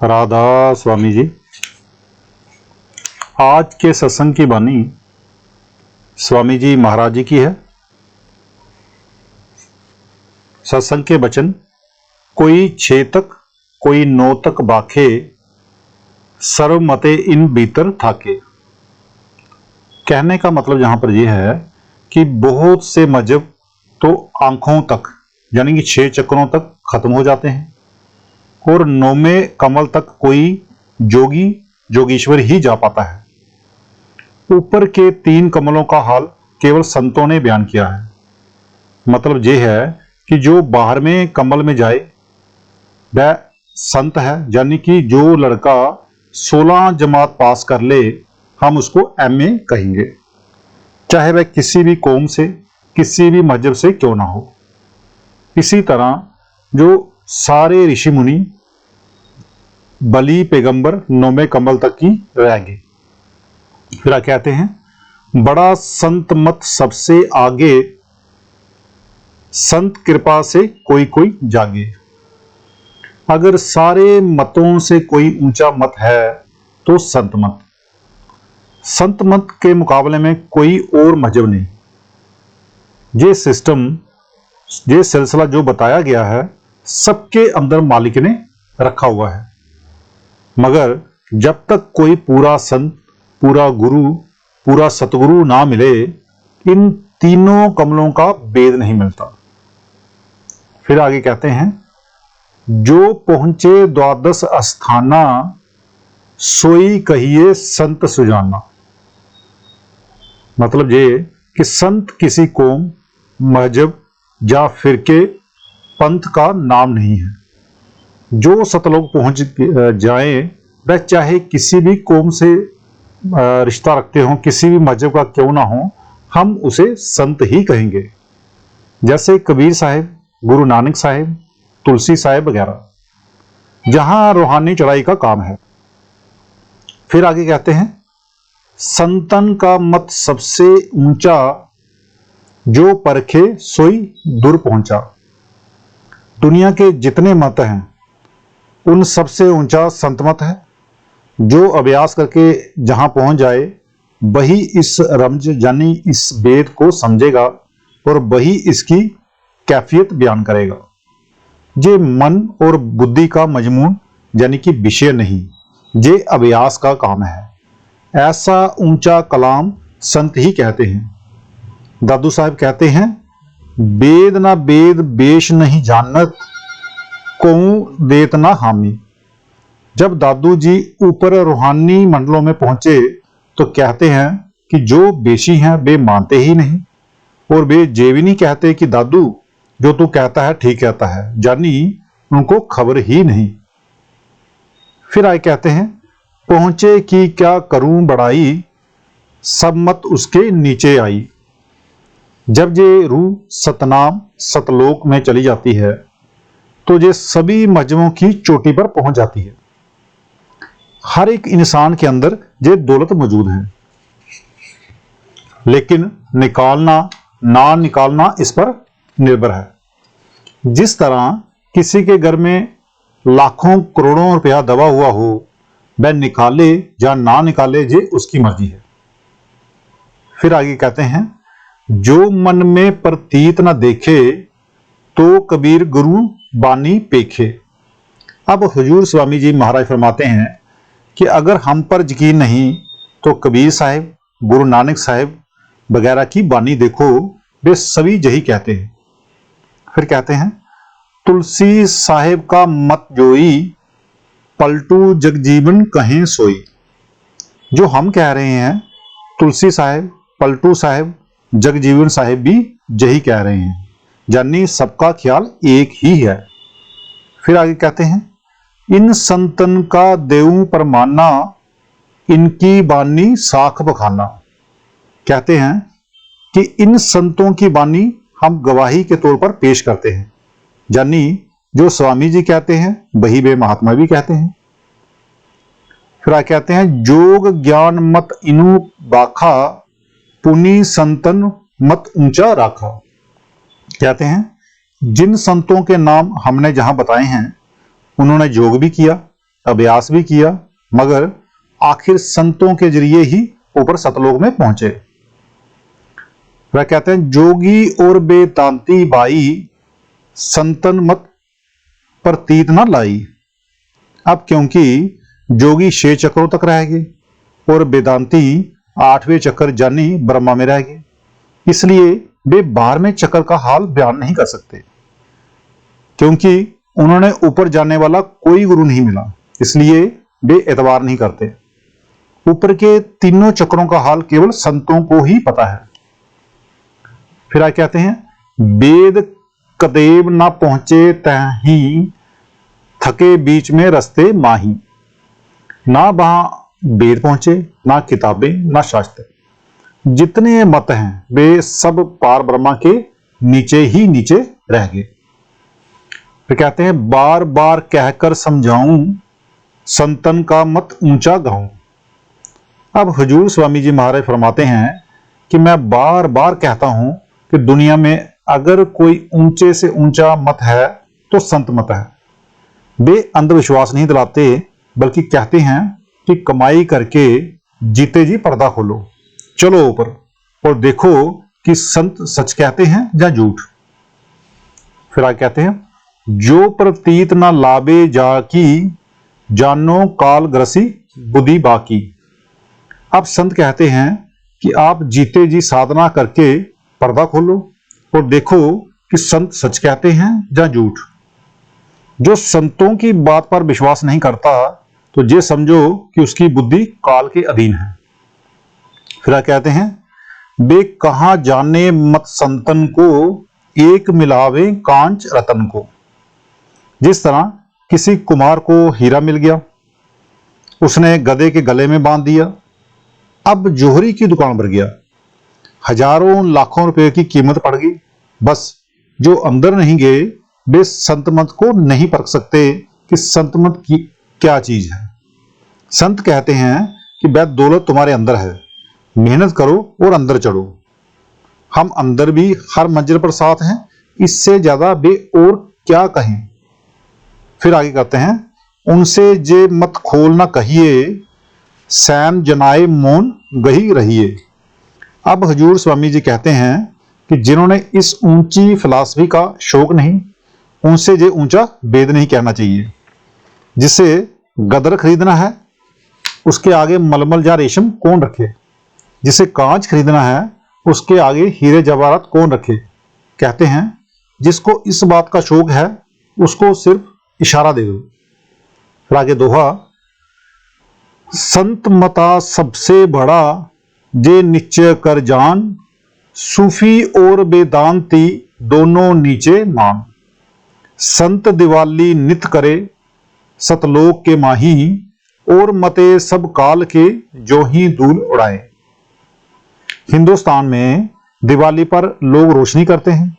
राधा स्वामी जी। आज के सत्संग की वाणी स्वामी जी महाराज जी की है। सत्संग के वचन, कोई छेतक कोई नौतक बाखे, सर्व मते इन भीतर थाके। कहने का मतलब यहां पर यह है कि बहुत से मजहब तो आंखों तक यानी कि 6 चक्रों तक खत्म हो जाते हैं और 9वें कमल तक कोई जोगी जोगीश्वर ही जा पाता है। ऊपर के 3 कमलों का हाल केवल संतों ने बयान किया है। मतलब यह है कि जो 12वें कमल में जाए वह संत है, यानी कि जो लड़का 16 जमात पास कर ले हम उसको MA कहेंगे, चाहे वह किसी भी कौम से किसी भी मजहब से क्यों ना हो। इसी तरह जो सारे ऋषि मुनि बली पैगंबर 9वें कमल तक ही रहेंगे। फिर कहते हैं, बड़ा संत मत सबसे आगे, संत कृपा से कोई कोई जागे। अगर सारे मतों से कोई ऊंचा मत है तो संत मत। संत मत के मुकाबले में कोई और मजहब नहीं। ये सिस्टम, ये सिलसिला जो बताया गया है सबके अंदर मालिक ने रखा हुआ है, मगर जब तक कोई पूरा संत, पूरा गुरु, पूरा सतगुरु ना मिले इन तीनों कमलों का भेद नहीं मिलता। फिर आगे कहते हैं, जो पहुंचे द्वादश अस्थाना, सोई कहिए संत सुजाना। मतलब ये कि संत किसी कौम, मजहब या फिरके, पंथ का नाम नहीं है। जो सतलोक पहुंच जाए वह चाहे किसी भी कौम से रिश्ता रखते हो, किसी भी मजहब का क्यों ना हो, हम उसे संत ही कहेंगे। जैसे कबीर साहिब, गुरु नानक साहिब, तुलसी साहिब वगैरह, जहां रूहानी चढ़ाई का काम है। फिर आगे कहते हैं, संतन का मत सबसे ऊंचा, जो परखे सोई दूर पहुंचा। दुनिया के जितने मत हैं उन सबसे ऊंचा संत मत है। जो अभ्यास करके जहां पहुंच जाए वही इस रमज यानी इस वेद को समझेगा और वही इसकी कैफियत बयान करेगा। ये मन और बुद्धि का मजमून यानी कि विषय नहीं, ये अभ्यास का काम है। ऐसा ऊंचा कलाम संत ही कहते हैं। दादू साहब कहते हैं, वेद ना वेद बेश नहीं जानत, कौं देत ना हामी। जब दादू जी ऊपर रूहानी मंडलों में पहुंचे तो कहते हैं कि जो बेशी हैं वे मानते ही नहीं, और वे ये भी नहीं कहते कि दादू जो तू कहता है ठीक कहता है, यानी उनको खबर ही नहीं। फिर आए कहते हैं, पहुंचे कि क्या करूं बड़ाई, सब मत उसके नीचे आई। जब ये रूह सतनाम सतलोक में चली जाती है तो ये सभी मजहबों की चोटी पर पहुंच जाती है। हर एक इंसान के अंदर ये दौलत मौजूद है, लेकिन निकालना ना निकालना इस पर निर्भर है। जिस तरह किसी के घर में लाखों करोड़ों रुपया दबा हुआ हो, वह निकाले या ना निकाले ये उसकी मर्जी है। फिर आगे कहते हैं, जो मन में प्रतीत न देखे, तो कबीर गुरु बानी पेखे। अब हुजूर स्वामी जी महाराज फरमाते हैं कि अगर हम पर यकीन नहीं तो कबीर साहिब, गुरु नानक साहिब वगैरह की बानी देखो, वे सभी यही कहते हैं। फिर कहते हैं, तुलसी साहिब का मत जोई, पलटू जगजीवन कहें सोई। जो हम कह रहे हैं तुलसी साहिब, पलटू साहिब, जगजीवन साहिब भी यही कह रहे हैं, यानी सबका ख्याल एक ही है। फिर आगे कहते हैं, इन संतन का देवों परमाना, इनकी बानी साख बखाना। कहते हैं कि इन संतों की बानी हम गवाही के तौर पर पेश करते हैं, यानी जो स्वामी जी कहते हैं वही वे महात्मा भी कहते हैं। फिर आगे कहते हैं, जोग ज्ञान मत इनु बाखा, पुनी संतन मत ऊंचा राखा। कहते हैं जिन संतों के नाम हमने जहां बताए हैं उन्होंने योग भी किया, अभ्यास भी किया, मगर आखिर संतों के जरिए ही ऊपर सतलोक में पहुंचे। वह कहते हैं, जोगी और बेदांती बाई, संतन मत प्रतीत न लाई। अब क्योंकि जोगी 6 चक्रों तक रह गए और वेदांती 8वें चक्कर जानी ब्रह्मा में रह गए, इसलिए वे 12वें चक्कर का हाल बयान नहीं कर सकते। क्योंकि उन्होंने ऊपर जाने वाला कोई गुरु नहीं मिला, इसलिए वे एतबार नहीं करते। ऊपर के तीनों चक्रों का हाल केवल संतों को ही पता है। फिर आगे कहते हैं, वेद कदेव ना पहुंचे तहीं, थके बीच में रस्ते माही। ना वहां वेद पहुंचे, ना किताबें, ना शास्त्र। जितने मत हैं वे सब पार ब्रह्मा के नीचे ही नीचे रह गए। फिर कहते हैं, बार बार कहकर समझाऊं, संतन का मत ऊंचा गाऊं। अब हुजूर स्वामी जी महाराज फरमाते हैं कि मैं बार बार कहता हूं कि दुनिया में अगर कोई ऊंचे से ऊंचा मत है तो संत मत है। वे अंधविश्वास नहीं दिलाते, बल्कि कहते हैं कि कमाई करके जीते जी पर्दा खोलो, चलो ऊपर और देखो कि संत सच कहते हैं या झूठ। फिर आगे कहते हैं, जो प्रतीत ना लाभे जाकी, जानो काल ग्रसी बुद्धि बाकी। अब संत कहते हैं कि आप जीते जी साधना करके पर्दा खोलो और देखो कि संत सच कहते हैं या झूठ। जो संतों की बात पर विश्वास नहीं करता तो ये समझो कि उसकी बुद्धि काल के अधीन है। फिर कहते हैं, वे कहां जाने मत संतन को, एक मिलावे कांच रतन को। जिस तरह किसी कुमार को हीरा मिल गया, उसने गधे के गले में बांध दिया, अब जोहरी की दुकान पर गया, हजारों लाखों रुपए की कीमत पड़ गई। बस जो अंदर नहीं गए वे संत मत को नहीं परख सकते कि संत मत की क्या चीज है। संत कहते हैं कि वह दौलत तुम्हारे अंदर है, मेहनत करो और अंदर चढ़ो। हम अंदर भी हर मंजिल पर साथ हैं, इससे ज्यादा वे और क्या कहें। फिर आगे कहते हैं, उनसे जे मत खोल ना कहिए, सैन जनाए मौन गही रहिए। अब हजूर स्वामी जी कहते हैं कि जिन्होंने इस ऊंची फिलॉसफी का शौक नहीं, उनसे जे ऊंचा वेद नहीं कहना चाहिए। जिसे गदर खरीदना है उसके आगे मलमल या रेशम कौन रखे, जिसे कांच खरीदना है उसके आगे हीरे जवाहरात कौन रखे। कहते हैं, जिसको इस बात का शौक है उसको सिर्फ इशारा दे दो। फिर आगे दोहा, संत मता सबसे बड़ा, जे निश्चय कर जान, सूफी और वेदांती दोनों नीचे मान। संत दिवाली नित करे, सतलोक के माही, और मते सब काल के जो ही धूल उड़ाए। हिंदुस्तान में दिवाली पर लोग रोशनी करते हैं,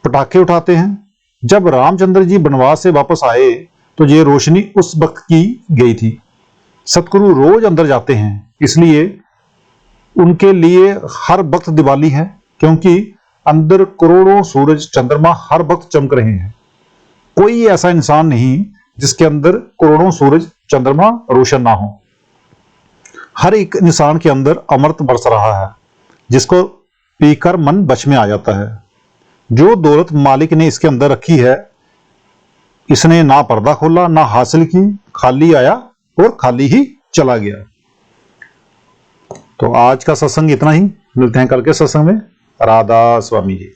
पटाखे उठाते हैं। जब रामचंद्र जी वनवास से वापस आए तो ये रोशनी उस वक्त की गई थी। सतगुरु रोज अंदर जाते हैं, इसलिए उनके लिए हर वक्त दिवाली है, क्योंकि अंदर करोड़ों सूरज चंद्रमा हर वक्त चमक रहे हैं। कोई ऐसा इंसान नहीं जिसके अंदर करोड़ों सूरज चंद्रमा रोशन ना हो। हर एक इंसान के अंदर अमृत बरस रहा है, जिसको पीकर मन बच में आ जाता है। जो दौलत मालिक ने इसके अंदर रखी है, इसने ना पर्दा खोला ना हासिल की, खाली आया और खाली ही चला गया। तो आज का सत्संग इतना ही, मिलते हैं कल के सत्संग में। राधा स्वामी जी।